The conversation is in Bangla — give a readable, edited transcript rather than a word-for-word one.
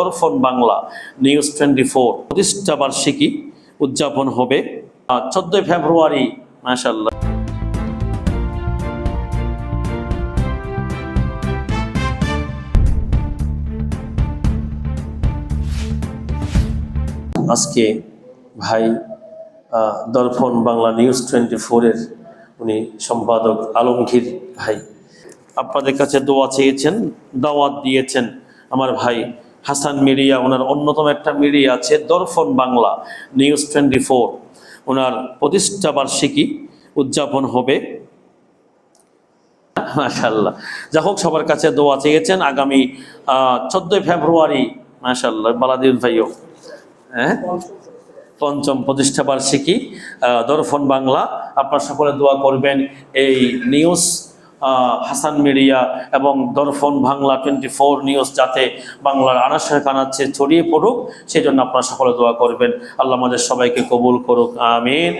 দর্পণ বাংলা নিউজ 24 প্রতিষ্ঠা বার্ষিকী উদযাপন হবে 14 ফেব্রুয়ারি। মাশাআল্লাহ। আজকে ভাই দর্পণ বাংলা নিউজ 24-এর উনি সম্পাদক আলমগীর ভাই আপনাদের কাছে দোয়া চেয়েছেন, দাওয়াত দিয়েছেন। আমার ভাই হাসান মিডিয়া, ওনার অন্যতম একটা মিডিয়া আছে দর্পণ বাংলা নিউজ 24, ওনার প্রতিষ্ঠা বার্ষিকী উদযাপন হবে। মাশাআল্লাহ। যা হোক, সবার কাছে দোয়া চেয়েছেন আগামী 14 ফেব্রুয়ারি। মাশাআল্লাহ। বালাদিন ভাইও, হ্যাঁ, পঞ্চম প্রতিষ্ঠা বার্ষিকী দর্পণ বাংলা। আপনারা সকলে দোয়া করবেন এই নিউজ হাসান মিডিয়া এবং দর্পণ বাংলা 24 নিউজ যাতে বাংলার আনাচে কানাচে ছড়িয়ে পড়ুক, সেই জন্য আপনারা সকলে দোয়া করবেন। আল্লাহ আমাদের সবাইকে কবুল করুক, আমিন।